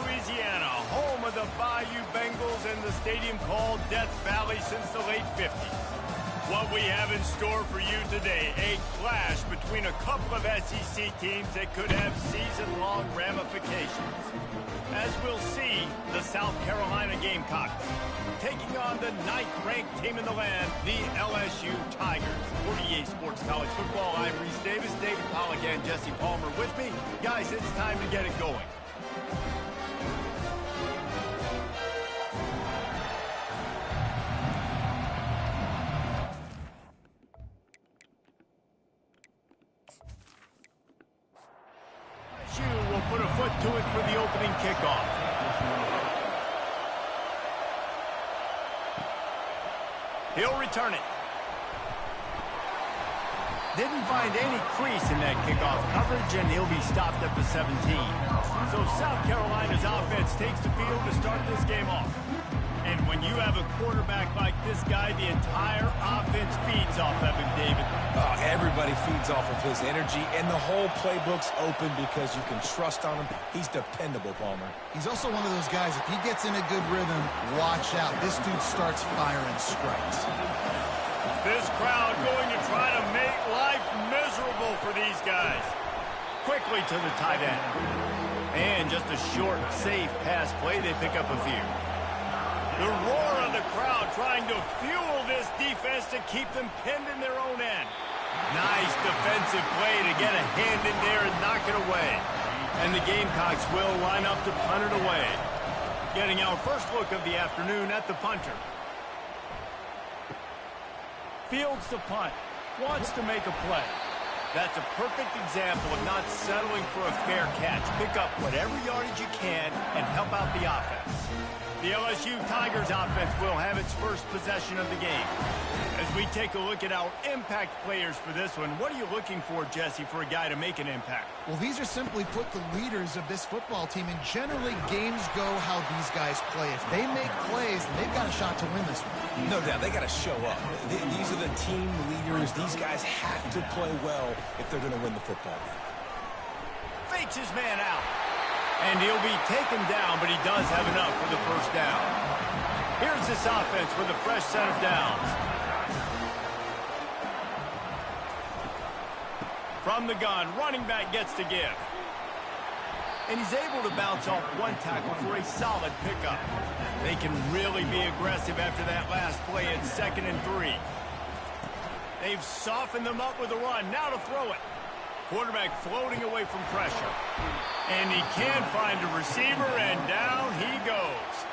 Louisiana, home of the Bayou Bengals and the stadium called Death Valley since the late 50s. What we have in store for you today, a clash between a couple of SEC teams that could have season-long ramifications. As we'll see, the South Carolina Gamecocks taking on the 9th-ranked team in the land, the LSU Tigers. For EA Sports College Football, I'm Reese Davis, David Pollack, and Jesse Palmer with me. Guys, it's time to get it going. LSU will put a foot to it for the opening kickoff. He'll return it. Didn't find any crease in that kickoff coverage, and he'll be stopped at the 17. So South Carolina's offense takes the field to start this game off. And when you have a quarterback like this guy, the entire offense feeds off of him, David. Everybody feeds off of his energy, and the whole playbook's open because you can trust on him. He's dependable, Palmer. He's also one of those guys, if he gets in a good rhythm, watch out. This dude starts firing strikes. This crowd going to try to make life miserable for these guys. Quickly to the tight end. And just a short, safe pass play, they pick up a few. The roar of the crowd trying to fuel this defense to keep them pinned in their own end. Nice defensive play to get a hand in there and knock it away. And the Gamecocks will line up to punt it away. Getting our first look of the afternoon at the punter. Fields the punt. Wants to make a play. That's a perfect example of not settling for a fair catch. Pick up whatever yardage you can and help out the offense. The LSU Tigers offense will have its first possession of the game. As we take a look at our impact players for this one, what are you looking for, Jesse, for a guy to make an impact? Well, these are simply put the leaders of this football team, and generally games go how these guys play. If they make plays, they've got a shot to win this one. No doubt, they got to show up. These are the team leaders. These guys have to play well if they're going to win the football game. Fakes his man out. And he'll be taken down, but he does have enough for the first down. Here's this offense with a fresh set of downs. From the gun, running back gets to give. And he's able to bounce off one tackle for a solid pickup. They can really be aggressive after that last play at 2nd and 3. They've softened them up with a run. Now to throw it. Quarterback floating away from pressure. And he can find a receiver, and down he goes.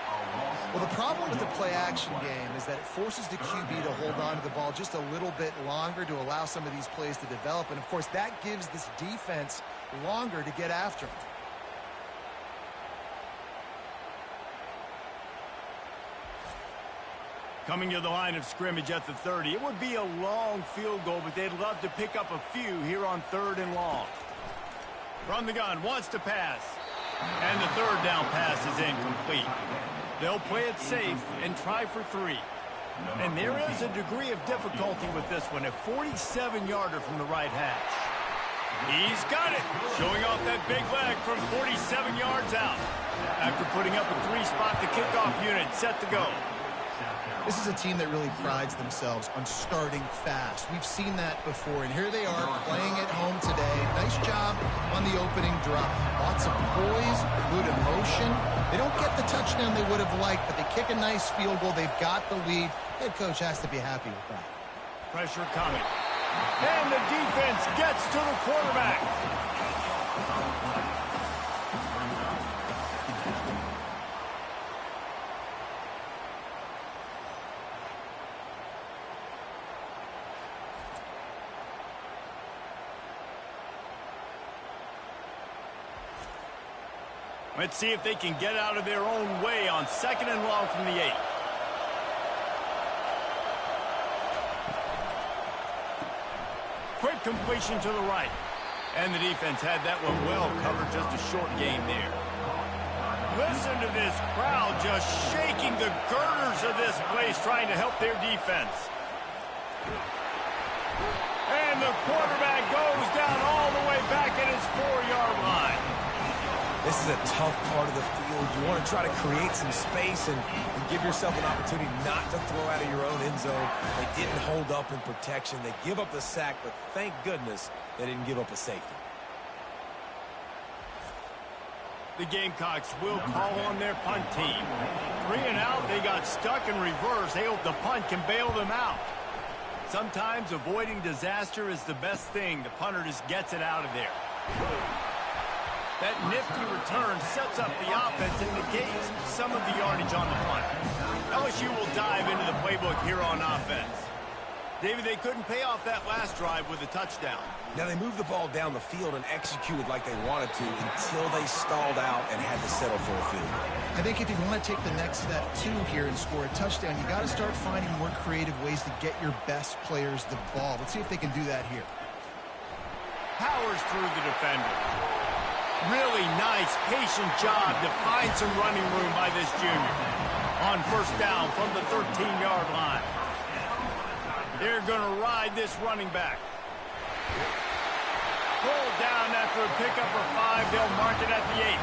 Well, the problem with the play-action game is that it forces the QB to hold on to the ball just a little bit longer to allow some of these plays to develop. And, of course, that gives this defense longer to get after him. Coming to the line of scrimmage at the 30. It would be a long field goal, but they'd love to pick up a few here on 3rd and long. From the gun, wants to pass. And the 3rd down pass is incomplete. They'll play it safe and try for 3. And there is a degree of difficulty with this one, a 47-yarder from the right hash. He's got it, showing off that big leg from 47 yards out. After putting up a 3-spot, the kickoff unit set to go. This is a team that really prides themselves on starting fast. We've seen that before, and here they are playing at home today. Nice job on the opening drop. Lots of poise, good emotion. They don't get the touchdown they would have liked, but they kick a nice field goal. They've got the lead. Head coach has to be happy with that. Pressure coming. And the defense gets to the quarterback. Let's see if they can get out of their own way on 2nd and long from the 8. Quick completion to the right. And the defense had that one well covered, just a short gain there. Listen to this crowd just shaking the girders of this place trying to help their defense. And the quarterback goes down all the way back at his 4-yard line. This is a tough part of the field. You want to try to create some space and give yourself an opportunity not to throw out of your own end zone. They didn't hold up in protection. They give up the sack, but thank goodness they didn't give up a safety. The Gamecocks will call on their punt team. 3 and out, they got stuck in reverse. They hope the punt can bail them out. Sometimes avoiding disaster is the best thing. The punter just gets it out of there. That nifty return sets up the offense and negates some of the yardage on the punt. LSU will dive into the playbook here on offense. David, they couldn't pay off that last drive with a touchdown. Now, they moved the ball down the field and executed like they wanted to until they stalled out and had to settle for a field goal. I think if you want to take the next step, too, here and score a touchdown, you got to start finding more creative ways to get your best players the ball. Let's see if they can do that here. Powers through the defender. Really nice, patient job to find some running room by this junior. On first down from the 13-yard line. They're going to ride this running back. Pulled down after a pickup of 5. They'll mark it at the 8.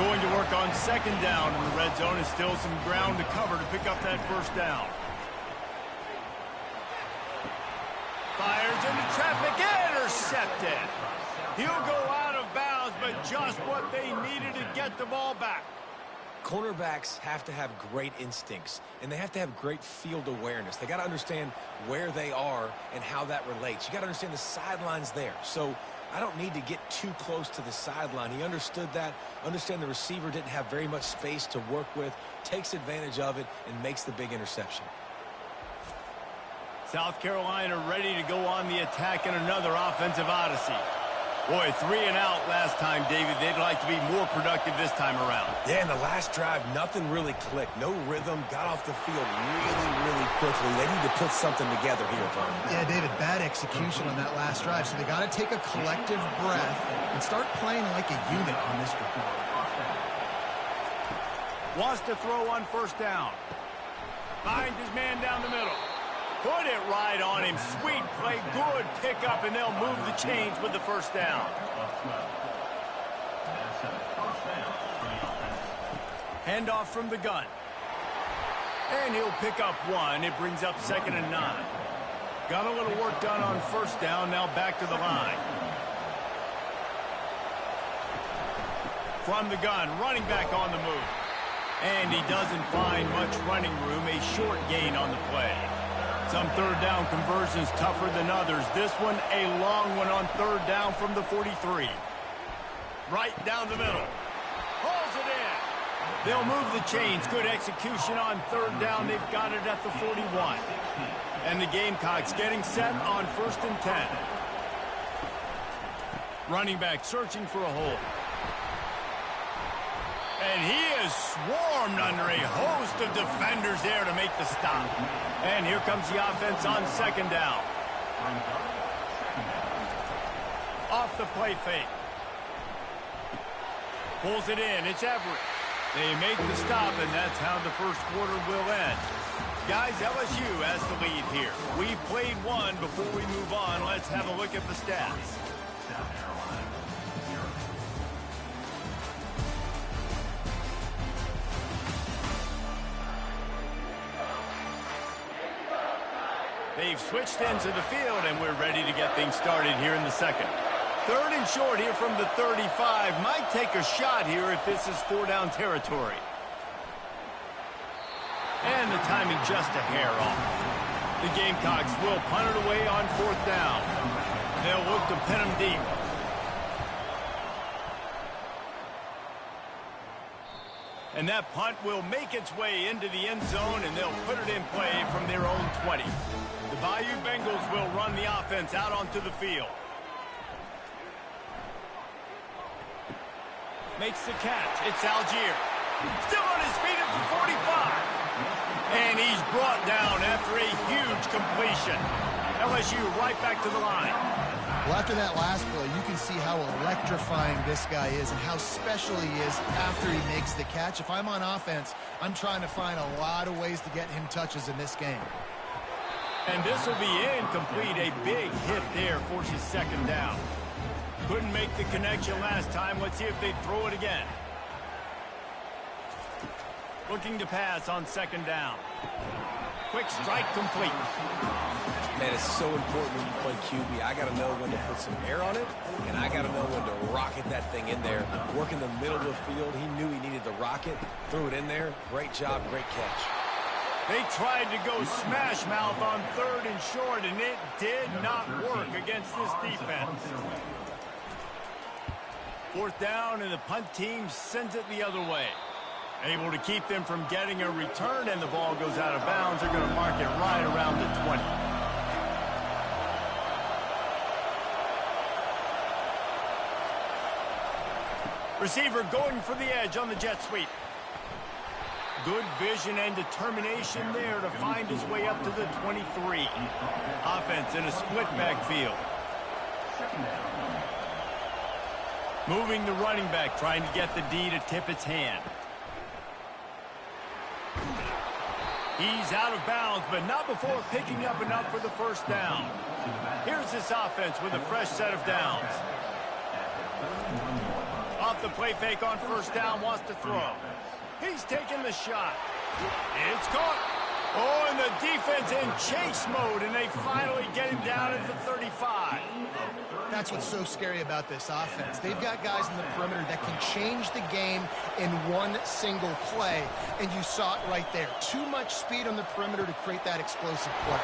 Going to work on second down in the red zone. Is still some ground to cover to pick up that first down. Fires into traffic. Intercepted. He'll go out of bounds, but just what they needed to get the ball back. Cornerbacks have to have great instincts, and they have to have great field awareness. They got to understand where they are and how that relates. You got to understand the sidelines there. So I don't need to get too close to the sideline. He understood that. Understand the receiver didn't have very much space to work with, takes advantage of it, and makes the big interception. South Carolina ready to go on the attack in another offensive odyssey. Boy, 3 and out last time, David. They'd like to be more productive this time around. Yeah, in the last drive, nothing really clicked. No rhythm, got off the field really, really quickly. They need to put something together here, Tom. Yeah, David, bad execution on that last drive. So they got to take a collective breath and start playing like a unit on this drive. Wants to throw on first down. Finds his man down the middle. Put it right on him. Sweet play. Good pickup, and they'll move the chains with the first down. Handoff from the gun. And he'll pick up 1. It brings up 2nd and 9. Got a little work done on first down. Now back to the line. From the gun, running back on the move. And he doesn't find much running room. A short gain on the play. Some third down conversions tougher than others. This one, a long one on third down from the 43. Right down the middle. Pulls it in. They'll move the chains. Good execution on third down. They've got it at the 41. And the Gamecocks getting set on 1st and 10. Running back searching for a hole. And he is swarmed under a host of defenders there to make the stop. And here comes the offense on second down. Off the play fake. Pulls it in. It's Everett. They make the stop, and that's how the first quarter will end. Guys, LSU has the lead here. We've played one. Before we move on, let's have a look at the stats. They've switched into the field, and we're ready to get things started here in the second. 3rd and short here from the 35. Might take a shot here if this is 4-down territory. And the timing just a hair off. The Gamecocks will punt it away on 4th down. They'll look to pin them deep. And that punt will make its way into the end zone, and they'll put it in play from their own 20. The Bayou Bengals will run the offense out onto the field. Makes the catch. It's Algier. Still on his feet at the 45. And he's brought down after a huge completion. LSU right back to the line. Well, after that last play, you can see how electrifying this guy is and how special he is after he makes the catch. If I'm on offense, I'm trying to find a lot of ways to get him touches in this game. And this will be incomplete. A big hit there forces second down. Couldn't make the connection last time. Let's see if they throw it again. Looking to pass on second down. Quick strike complete. Man, it's so important when you play QB. I got to know when to put some air on it, and I got to know when to rocket that thing in there. Work in the middle of the field. He knew he needed the rocket. Threw it in there. Great job, great catch. They tried to go smash mouth on third and short, and it did not work against this defense. Fourth down, and the punt team sends it the other way. Able to keep them from getting a return, and the ball goes out of bounds. They're going to mark it right around the 20. Receiver going for the edge on the jet sweep. Good vision and determination there to find his way up to the 23. Offense in a split backfield. Moving the running back, trying to get the D to tip its hand. He's out of bounds, but not before picking up enough for the first down. Here's this offense with a fresh set of downs. Off the play fake on first down, wants to throw. He's taking the shot. It's caught. Oh, and the defense in chase mode, and they finally get him down at the 35. That's what's so scary about this offense. They've got guys in the perimeter that can change the game in one single play, and you saw it right there. Too much speed on the perimeter to create that explosive play.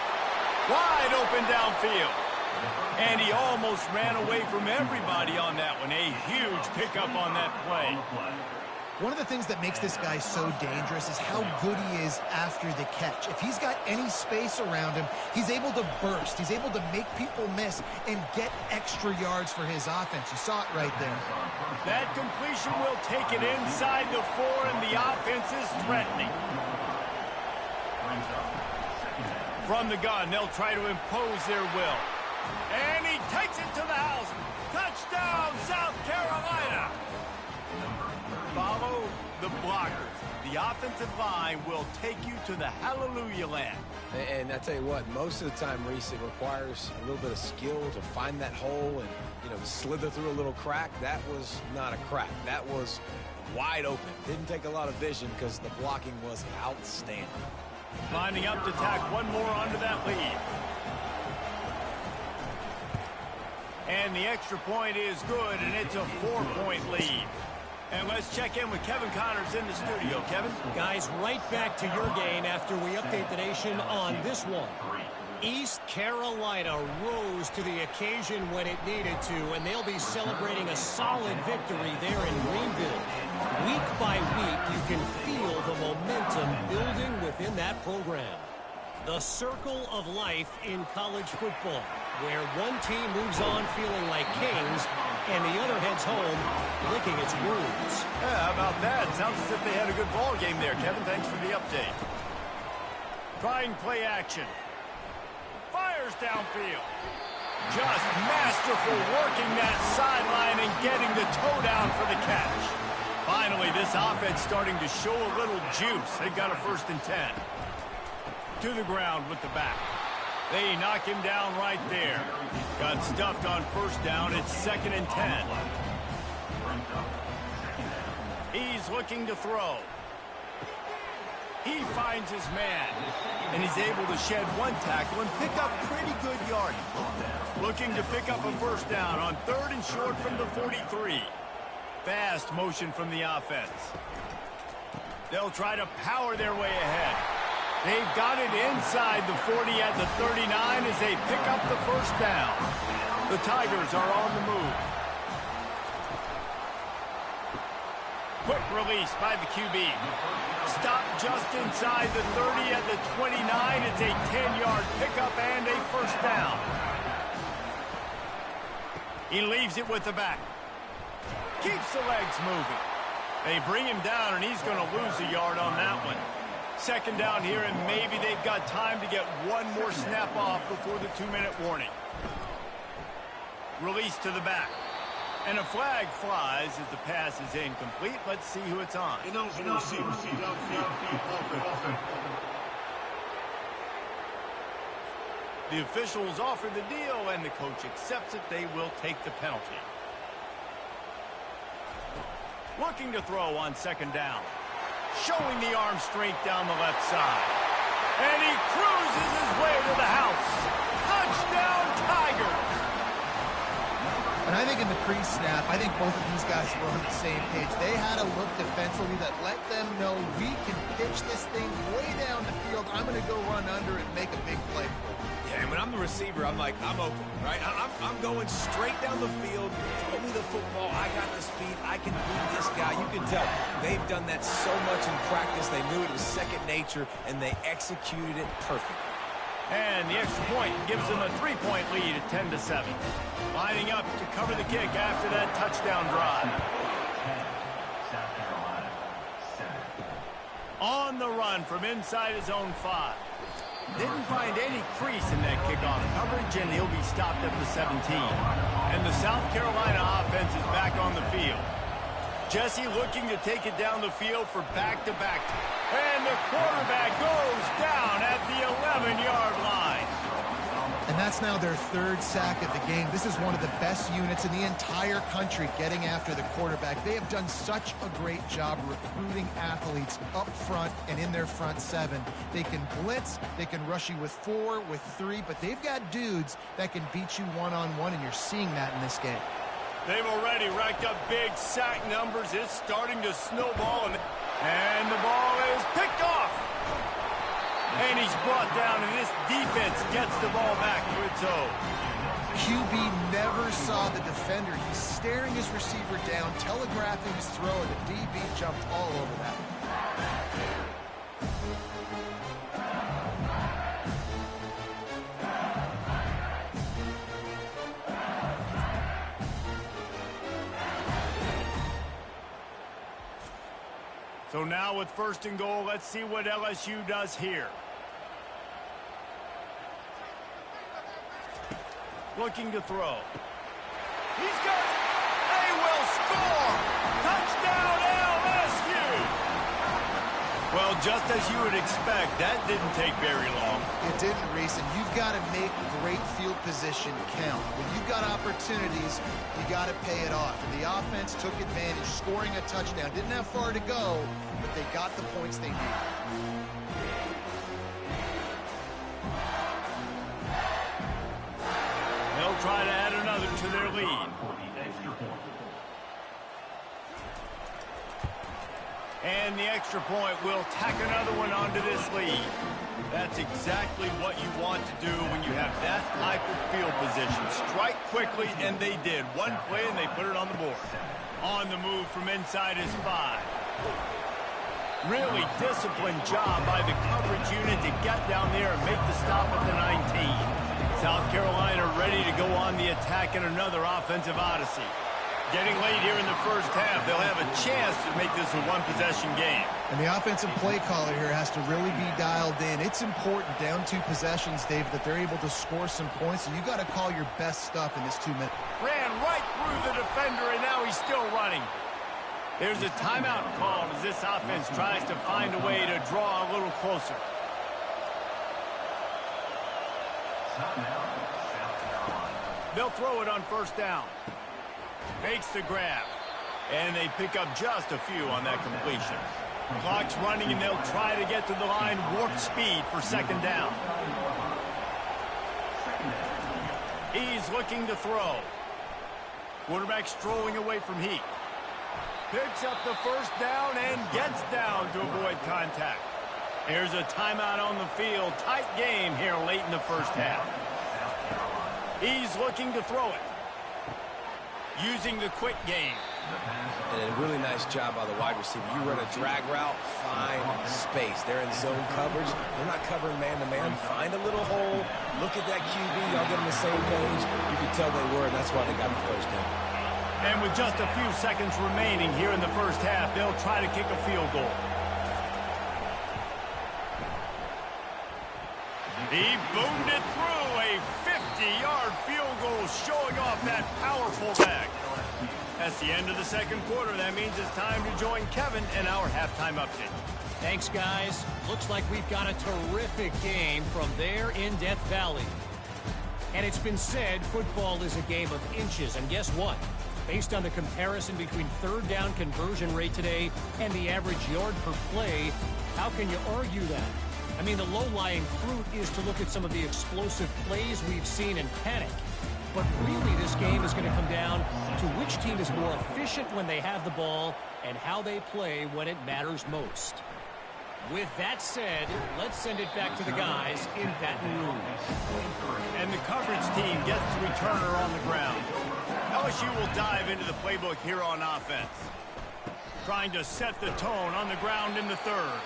Wide open downfield. And he almost ran away from everybody on that one. A huge pickup on that play. One of the things that makes this guy so dangerous is how good he is after the catch. If he's got any space around him, he's able to burst. He's able to make people miss and get extra yards for his offense. You saw it right there. That completion will take it inside the 4, and the offense is threatening. From the gun, they'll try to impose their will. And he takes it to the house. Touchdown, South Carolina. Follow the blockers. The offensive line will take you to the hallelujah land. And I tell you what, most of the time, Reese, it requires a little bit of skill to find that hole and, slither through a little crack. That was not a crack. That was wide open. Didn't take a lot of vision because the blocking was outstanding. Lining up to tack one more onto that lead. And the extra point is good, and it's a 4-point lead. And let's check in with Kevin Connors in the studio. Kevin? Guys, right back to your game after we update the nation on this one. East Carolina rose to the occasion when it needed to, and they'll be celebrating a solid victory there in Greenville. Week by week, you can feel the momentum building within that program. The circle of life in college football, where one team moves on feeling like kings and the other heads home licking its wounds. Yeah, how about that? Sounds as if they had a good ball game there. Kevin, thanks for the update. Trying play action. Fires downfield. Just masterful working that sideline and getting the toe down for the catch. Finally, this offense starting to show a little juice. They've got a 1st and 10. To the ground with the back. They knock him down right there. Got stuffed on first down. It's 2nd and 10. He's looking to throw. He finds his man. And he's able to shed one tackle and pick up pretty good yardage. Looking to pick up a first down on 3rd and short from the 43. Fast motion from the offense. They'll try to power their way ahead. They've got it inside the 40 at the 39 as they pick up the first down. The Tigers are on the move. Quick release by the QB. Stop just inside the 30 at the 29. It's a 10-yard pickup and a first down. He leaves it with the back. Keeps the legs moving. They bring him down, and he's going to lose a yard on that one. 2nd down here, and maybe they've got time to get one more snap off before the 2-minute warning. Release to the back. And a flag flies as the pass is incomplete. Let's see who it's on. The officials offer the deal, and the coach accepts it. They will take the penalty. Looking to throw on second down. Showing the arm strength down the left side. And he cruises his way to the house. Touchdown, Tigers! And I think in the pre-snap, I think both of these guys were on the same page. They had a look defensively that let them know we can pitch this thing way down the field. I'm going to go run under and make a big play for it. Yeah, and when I'm the receiver, I'm like, I'm open, right? I'm going straight down the field. Throw me the football. I got the speed. I can beat this guy. You can tell they've done that so much in practice. They knew it was second nature, and they executed it perfectly. And the extra point gives them a 3-point lead at 10-7. Lining up to cover the kick after that touchdown drive. On the run from inside his own 5. Didn't find any crease in that kickoff coverage, and he'll be stopped at the 17. And the South Carolina offense is back on the field. Jesse looking to take it down the field for back-to-back. And the quarterback goes down at the 11-yard line. And that's now their third sack of the game. This is one of the best units in the entire country getting after the quarterback. They have done such a great job recruiting athletes up front and in their front 7. They can blitz, they can rush you with 4, with 3, but they've got dudes that can beat you one-on-one, and you're seeing that in this game. They've already racked up big sack numbers. It's starting to snowball, and the ball is picked off. And he's brought down, and this defense gets the ball back to its own. QB never saw the defender. He's staring his receiver down, telegraphing his throw, and the DB jumped all over that. So now with 1st and goal, let's see what LSU does here. Looking to throw. He's got it. They will score. Touchdown, LSU. Well, just as you would expect, that didn't take very long. It didn't, Reese, and you've got to make great field position count. When you've got opportunities, you got to pay it off. And the offense took advantage, scoring a touchdown. Didn't have far to go, but they got the points they needed. They'll try to add another to their lead. And the extra point will tack another one onto this lead. That's exactly what you want to do when you have that type of field position. Strike quickly, and they did. One play, and they put it on the board. On the move from inside his 5. Really disciplined job by the coverage unit to get down there and make the stop at the 19. South Carolina ready to go on the attack in another offensive odyssey. Getting late here in the first half, they'll have a chance to make this a one-possession game. And the offensive play caller here has to really be dialed in. It's important down 2 possessions, Dave, that they're able to score some points. So you got to call your best stuff in this 2 minutes. Ran right through the defender, and now he's still running. There's a timeout called as this offense tries to find a way to draw a little closer. They'll throw it on 1st down. Makes the grab. And they pick up just a few on that completion. Clock's running, and they'll try to get to the line warp speed for 2nd down. He's looking to throw. Quarterback strolling away from Heat. Picks up the 1st down and gets down to avoid contact. Here's a timeout on the field. Tight game here late in the first half. He's looking to throw it. Using the quick game. And a really nice job by the wide receiver. You run a drag route, find space. They're in zone coverage. They're not covering man-to-man. Find a little hole. Look at that QB. Y'all get on the same page. You can tell they were, and that's why they got the 1st down. And with just a few seconds remaining here in the first half, they'll try to kick a field goal. He boomed it through a 50-yard field goal, showing off that powerful back. That's the end of the 2nd quarter. That means it's time to join Kevin in our halftime update. Thanks, guys. Looks like we've got a terrific game from there in Death Valley. And it's been said football is a game of inches. And guess what? Based on the comparison between third down conversion rate today and the average yard per play, how can you argue that? I mean, the low-lying fruit is to look at some of the explosive plays we've seen and panic. But really, this game is going to come down to which team is more efficient when they have the ball and how they play when it matters most. With that said, let's send it back to the guys in Baton Rouge. And the coverage team gets the returner on the ground. LSU will dive into the playbook here on offense. Trying to set the tone on the ground in the third.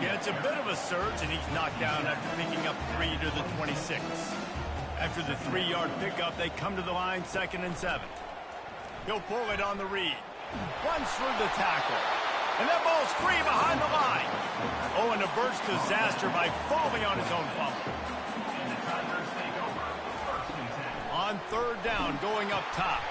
Yeah, it's a bit of a surge, and he's knocked down after picking up 3 to the 26. After the 3-yard pickup, they come to the line 2nd and 7. He'll pull it on the read. Runs through the tackle. And that ball's free behind the line. Oh, and averts disaster by falling on his own fumble. On 3rd down, going up top.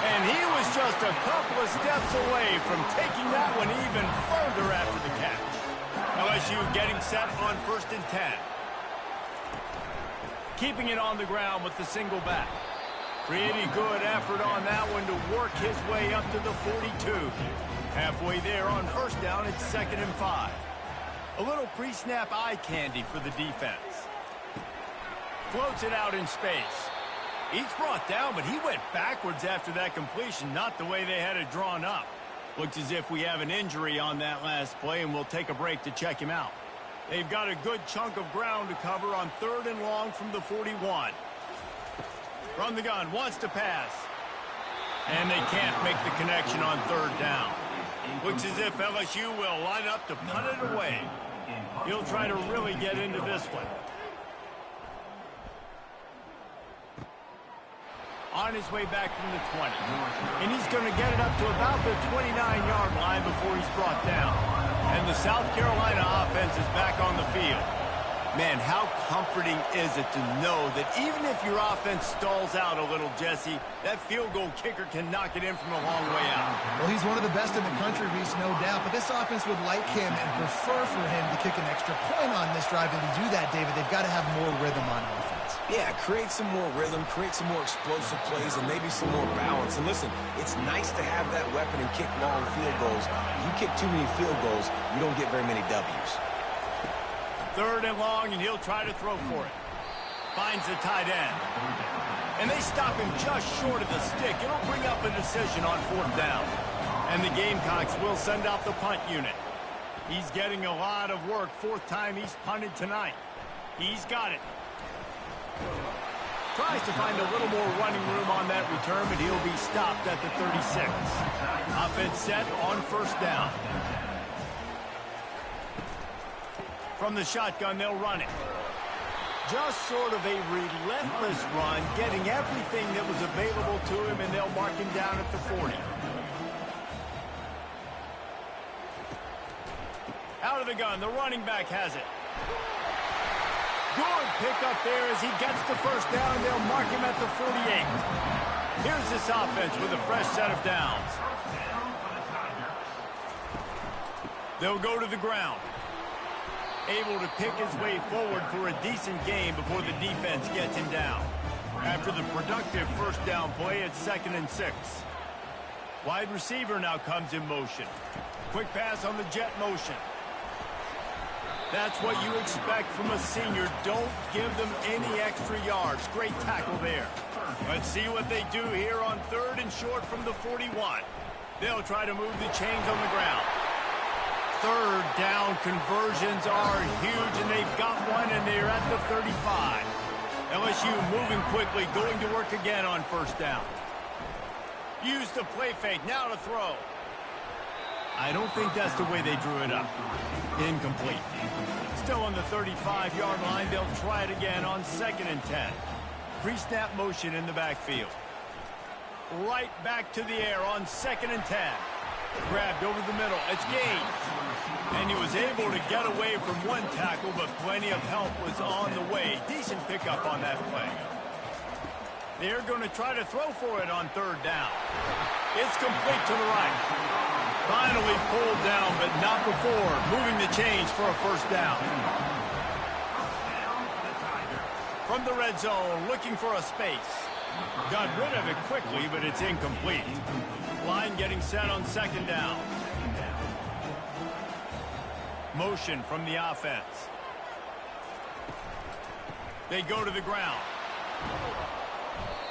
And he was just a couple of steps away from taking that one even further after the catch. LSU getting set on 1st and 10. Keeping it on the ground with the single back. Pretty good effort on that one to work his way up to the 42. Halfway there on 1st down, it's 2nd and 5. A little pre-snap eye candy for the defense. Floats it out in space. He's brought down, but he went backwards after that completion, not the way they had it drawn up. Looks as if we have an injury on that last play, and we'll take a break to check him out. They've got a good chunk of ground to cover on 3rd and long from the 41. Run the gun, wants to pass. And they can't make the connection on 3rd down. Looks as if LSU will line up to punt it away. He'll try to really get into this one. On his way back from the 20. And he's going to get it up to about the 29-yard line before he's brought down. And the South Carolina offense is back on the field. Man, how comforting is it to know that even if your offense stalls out a little, Jesse, that field goal kicker can knock it in from a long way out. Well, he's one of the best in the country, Reese, no doubt. But this offense would like him and prefer for him to kick an extra point on this drive. And to do that, David, they've got to have more rhythm on offense. Yeah, create some more rhythm, create some more explosive plays, and maybe some more balance. And listen, it's nice to have that weapon and kick long field goals. You kick too many field goals, you don't get very many W's. 3rd and long, and he'll try to throw for it. Finds the tight end. And they stop him just short of the stick. It'll bring up a decision on 4th down. And the Gamecocks will send out the punt unit. He's getting a lot of work. 4th time he's punted tonight. He's got it. Tries to find a little more running room on that return, but he'll be stopped at the 36. Offense set on 1st down. From the shotgun, they'll run it. Just sort of a relentless run, getting everything that was available to him, and they'll mark him down at the 40. Out of the gun, the running back has it. Good pickup there as he gets the 1st down. They'll mark him at the 48. Here's this offense with a fresh set of downs. They'll go to the ground. Able to pick his way forward for a decent game before the defense gets him down. After the productive 1st down play, it's 2nd and 6. Wide receiver now comes in motion. Quick pass on the jet motion. That's what you expect from a senior. Don't give them any extra yards. Great tackle there. Let's see what they do here on 3rd and short from the 41. They'll try to move the chains on the ground. 3rd down conversions are huge, and they've got one, and they're at the 35. LSU moving quickly, going to work again on 1st down. Use the play fake, now to throw. I don't think that's the way they drew it up. Incomplete. Still on the 35-yard line, they'll try it again on 2nd and 10. Pre-snap motion in the backfield. Right back to the air on 2nd and 10. Grabbed over the middle. It's gained. And he was able to get away from one tackle, but plenty of help was on the way. Decent pickup on that play. They're going to try to throw for it on 3rd down. It's complete to the right. Finally pulled down, but not before moving the chains for a 1st down. From the red zone, looking for a space. Got rid of it quickly, but it's incomplete. Line getting set on second down. Motion from the offense. They go to the ground.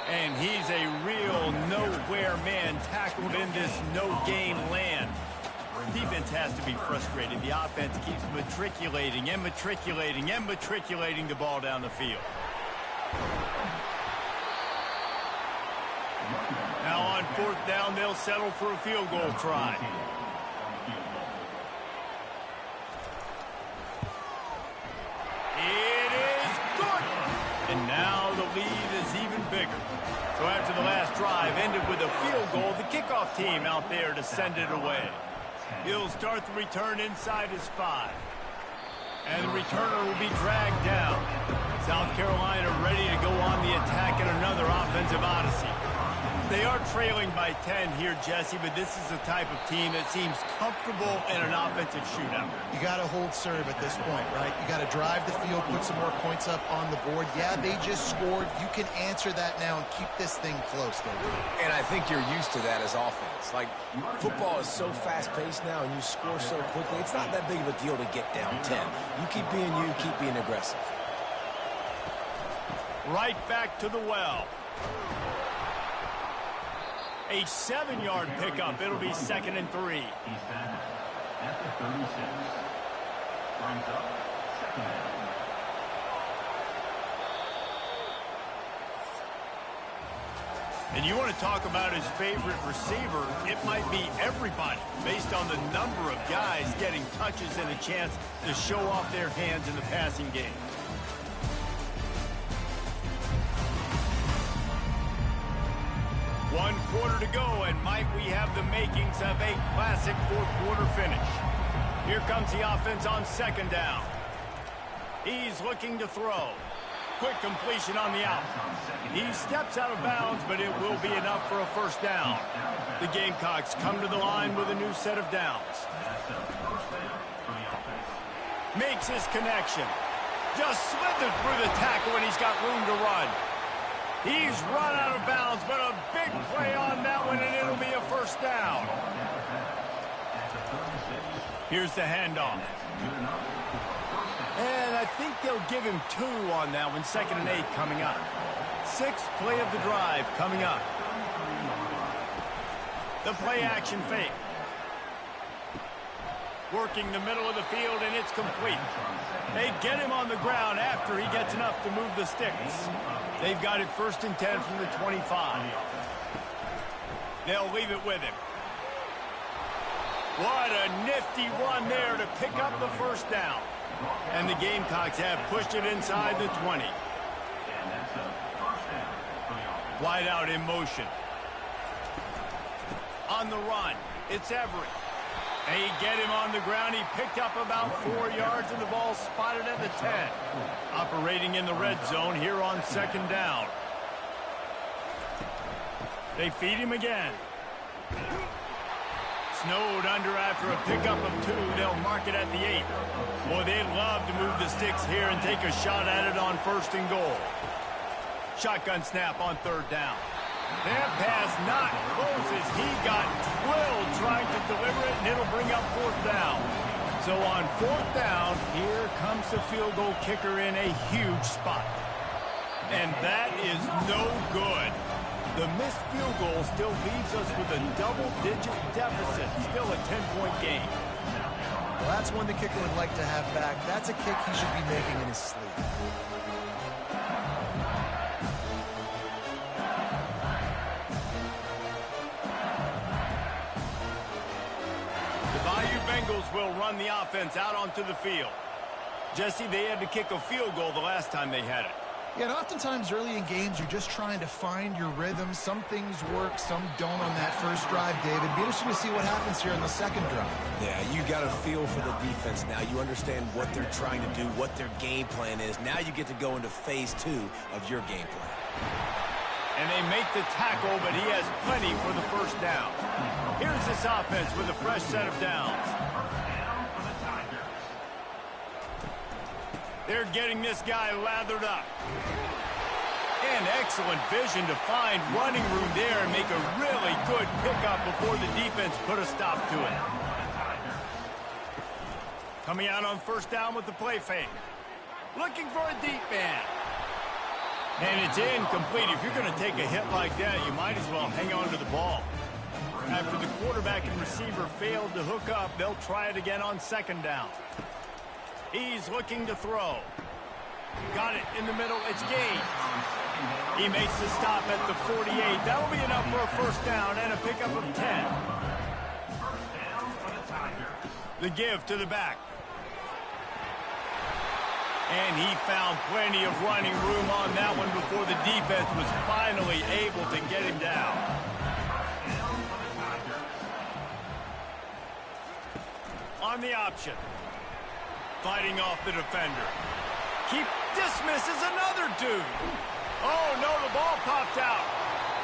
And he's a real nowhere man tackled in this no-gain land. Defense has to be frustrated. The offense keeps matriculating and matriculating and matriculating the ball down the field. Now on fourth down, they'll settle for a field goal try. It is good. And now the lead is even bigger. So after the last drive ended with a field goal, the kickoff team out there to send it away. He'll start the return inside his 5. And the returner will be dragged down. South Carolina ready to go on the attack in another offensive odyssey. They are trailing by 10 here, Jesse, but this is the type of team that seems comfortable in an offensive shootout. You got to hold serve at this point, right? You got to drive the field, put some more points up on the board. Yeah, they just scored. You can answer that now and keep this thing close, though. And I think you're used to that as offense. Like, football is so fast-paced now, and you score so quickly. It's not that big of a deal to get down 10. You keep being you, keep being aggressive. Right back to the well. A 7-yard pickup. It'll be 2nd and 3. He's back at the 36. Brings up 2nd down. And you want to talk about his favorite receiver, it might be everybody, based on the number of guys getting touches and a chance to show off their hands in the passing game. One quarter to go, and might we have the makings of a classic fourth-quarter finish. Here comes the offense on 2nd down. He's looking to throw. Quick completion on the out. He steps out of bounds, but it will be enough for a first down. The Gamecocks come to the line with a new set of downs. Makes his connection. Just slithered through the tackle, and he's got room to run. He's run out of bounds, but a big play on that one, and it'll be a first down. Here's the handoff. And I think they'll give him 2 on that one. 2nd and 8 coming up. 6th play of the drive coming up. The play action fake. Working the middle of the field, and it's complete. They get him on the ground after he gets enough to move the sticks. They've got it 1st and 10 from the 25. They'll leave it with him. What a nifty run there to pick up the first down. And the Gamecocks have pushed it inside the 20. Wide out in motion. On the run, it's Everett. They get him on the ground. He picked up about 4 yards, and the ball spotted at the 10. Operating in the red zone here on 2nd down. They feed him again. Snowed under after a pickup of 2. They'll mark it at the 8. Boy, they'd love to move the sticks here and take a shot at it on 1st and goal. Shotgun snap on 3rd down. That pass not close as he got drilled trying to deliver it, and it'll bring up 4th down. So on 4th down, here comes the field goal kicker in a huge spot. And that is no good. The missed field goal still leaves us with a double-digit deficit, still a 10-point game. Well, that's one the kicker would like to have back. That's a kick he should be making in his sleep. Bengals will run the offense out onto the field. Jesse, they had to kick a field goal the last time they had it. Yeah, and oftentimes early in games, you're just trying to find your rhythm. Some things work, some don't on that first drive, David. Be interesting to see what happens here on the 2nd drive. Yeah, you got a feel for the defense now. You understand what they're trying to do, what their game plan is. Now you get to go into phase 2 of your game plan. And they make the tackle, but he has plenty for the first down. Here's this offense with a fresh set of downs. They're getting this guy lathered up. And excellent vision to find running room there and make a really good pickup before the defense put a stop to it. Coming out on first down with the play fake. Looking for a deep man. And it's incomplete. If you're going to take a hit like that, you might as well hang on to the ball. After the quarterback and receiver failed to hook up, they'll try it again on second down. He's looking to throw. Got it in the middle. It's Gage. He makes the stop at the 48. That'll be enough for a first down and a pickup of 10. The give to the back. And he found plenty of running room on that one before the defense was finally able to get him down. On the option. Fighting off the defender. Dismisses another dude. Oh, no, the ball popped out.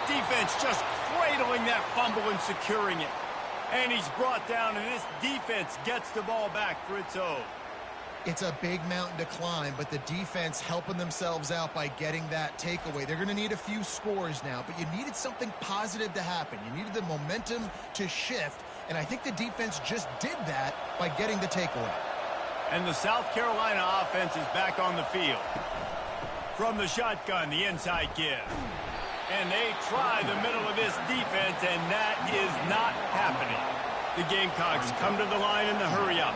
Defense just cradling that fumble and securing it. And he's brought down, and this defense gets the ball back for its own. It's a big mountain to climb, but the defense helping themselves out by getting that takeaway. They're going to need a few scores now, but you needed something positive to happen. You needed the momentum to shift, and I think the defense just did that by getting the takeaway. And the South Carolina offense is back on the field. From the shotgun, the inside give. And they try the middle of this defense, and that is not happening. The Gamecocks come to the line in the hurry-up.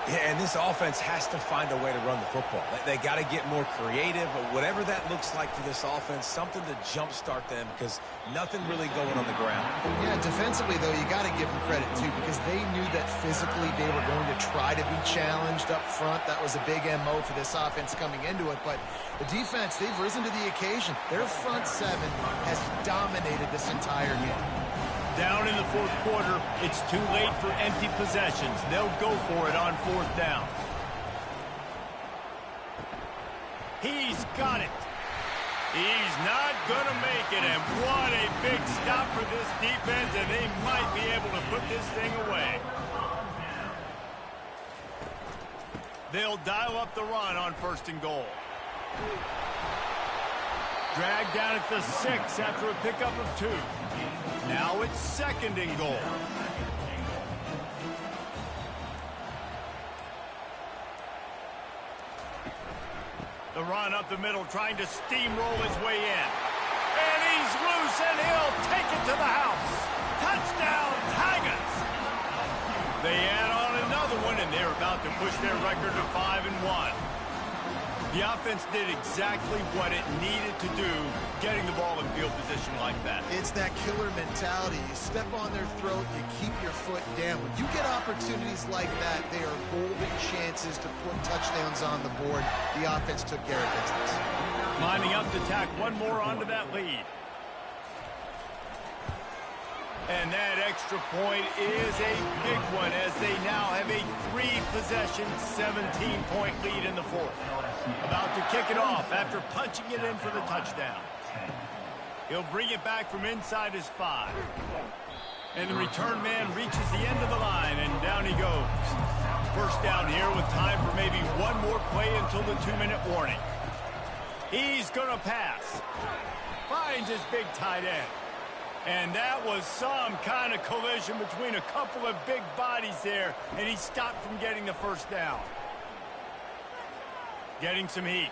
Yeah, and this offense has to find a way to run the football. They got to get more creative, whatever that looks like for this offense, something to jumpstart them because nothing really going on the ground. Yeah, defensively, though, you got to give them credit, too, because they knew that physically they were going to try to be challenged up front. That was a big MO for this offense coming into it, but the defense, they've risen to the occasion. Their front seven has dominated this entire game. Down in the fourth quarter, it's too late for empty possessions. They'll go for it on fourth down. He's got it. He's not going to make it, and what a big stop for this defense, and they might be able to put this thing away. They'll dial up the run on first and goal. Dragged down at the 6 after a pickup of 2. Now it's second and goal. The run up the middle, trying to steamroll his way in. And he's loose, and he'll take it to the house. Touchdown, Tigers! They add on another one, and they're about to push their record to 5-1. The offense did exactly what it needed to do, getting the ball in field position like that. It's that killer mentality. You step on their throat, you keep your foot down. When you get opportunities like that, they are golden chances to put touchdowns on the board. The offense took care of business. Lining up to tack one more onto that lead. And that extra point is a big one as they now have a 3-possession, 17-point lead in the fourth. About to kick it off after punching it in for the touchdown. He'll bring it back from inside his 5. And the return man reaches the end of the line, and down he goes. First down here with time for maybe one more play until the 2-minute warning. He's going to pass. Finds his big tight end. And that was some kind of collision between a couple of big bodies there, and he stopped from getting the first down. Getting some heat.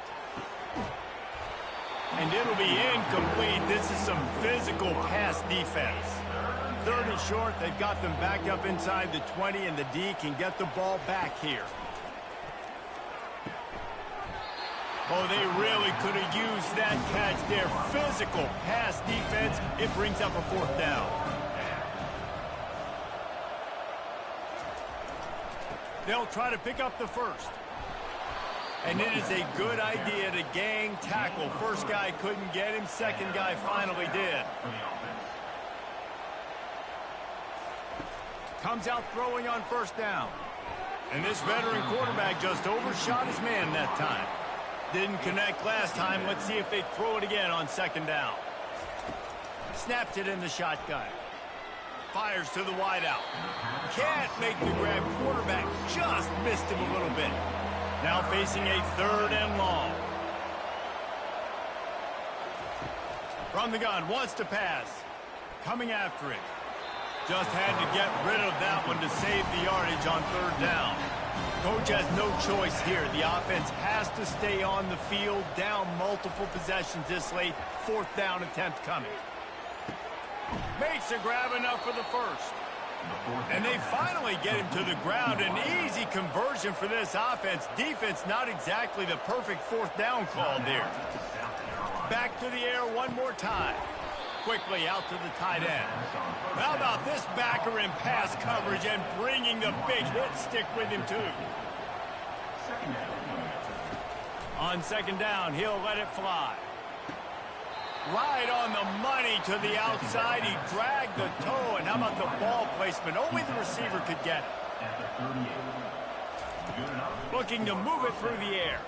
And it'll be incomplete. This is some physical pass defense. Third and short, they've got them back up inside the 20, and the D can get the ball back here. Oh, they really could have used that catch there. Physical pass defense. It brings up a fourth down. They'll try to pick up the first. And it is a good idea to gang tackle. First guy couldn't get him. Second guy finally did. Comes out throwing on first down. And this veteran quarterback just overshot his man that time. Didn't connect last time. Let's see if they throw it again on second down. Snaps it in the shotgun. Fires to the wideout. Can't make the grab. Quarterback just missed him a little bit. Now facing a 3rd and long. From the gun, wants to pass. Coming after it. Just had to get rid of that one to save the yardage on third down. Coach has no choice here. The offense has to stay on the field, down multiple possessions this late. Fourth down attempt coming. Makes a grab enough for the first. And they finally get him to the ground. An easy conversion for this offense. Defense not exactly the perfect fourth down call there. Back to the air one more time. Quickly out to the tight end. How about this backer in pass coverage and bringing the big hit stick with him too. On second down, he'll let it fly. Right on the money to the outside. He dragged the toe, and how about the ball placement? Only the receiver could get it. Looking to move it through the air.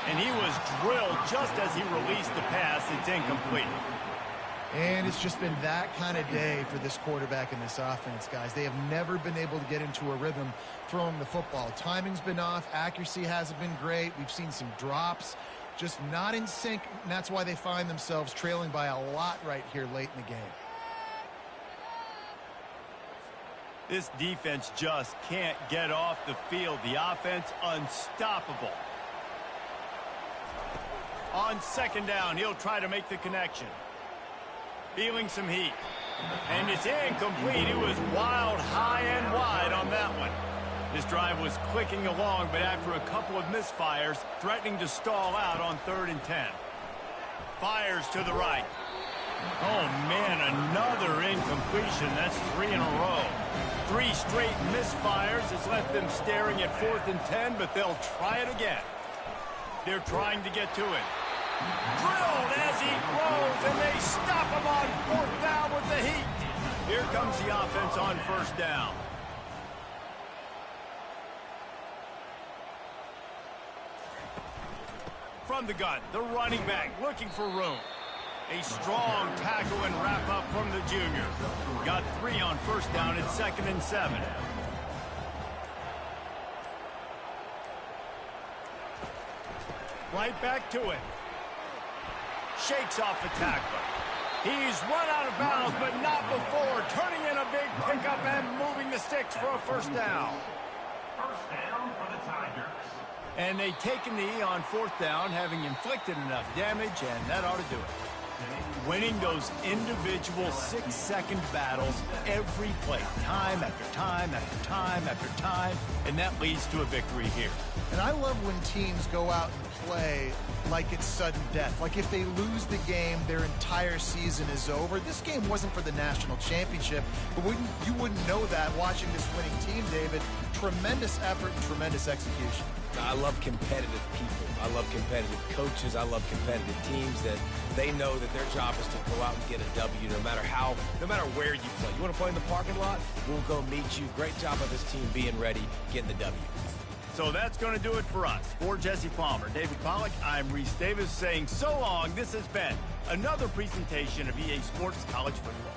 And he was drilled just as he released the pass. It's incomplete. And it's just been that kind of day for this quarterback and this offense, guys. They have never been able to get into a rhythm throwing the football. Timing's been off. Accuracy hasn't been great. We've seen some drops. Just not in sync, and that's why they find themselves trailing by a lot right here late in the game. This defense just can't get off the field. The offense unstoppable. On second down, he'll try to make the connection. Feeling some heat. And it's incomplete. It was wild, high and wide on that one. This drive was clicking along, but after a couple of misfires, threatening to stall out on 3rd and 10. Fires to the right. Oh, man, another incompletion. That's 3 in a row. 3 straight misfires has left them staring at 4th and 10, but they'll try it again. They're trying to get to it. Drilled as he grows, and they stop him on 4th down with the heat. Here comes the offense on 1st down. From the gun, the running back looking for room. A strong tackle and wrap up from the junior. Got 3 on 1st down at 2nd and 7. Right back to it. Shakes off the tackler. He's run out of bounds, but not before. Turning in a big pickup and moving the sticks for a 1st down. First down for the Tigers. And they take a knee on 4th down, having inflicted enough damage, and that ought to do it. Winning those individual 6-second battles every play, time after time after time after time, and that leads to a victory here. And I love when teams go out and play like it's sudden death. Like if they lose the game, their entire season is over. This game wasn't for the national championship, but you wouldn't know that watching this winning team, David. Tremendous effort and tremendous execution. I love competitive people. I love competitive coaches. I love competitive teams that they know that their job is to go out and get a W no matter where you play. You want to play in the parking lot? We'll go meet you. Great job of this team being ready, getting the W. So that's going to do it for us. For Jesse Palmer, David Pollack, I'm Reese Davis saying so long. This has been another presentation of EA Sports College Football.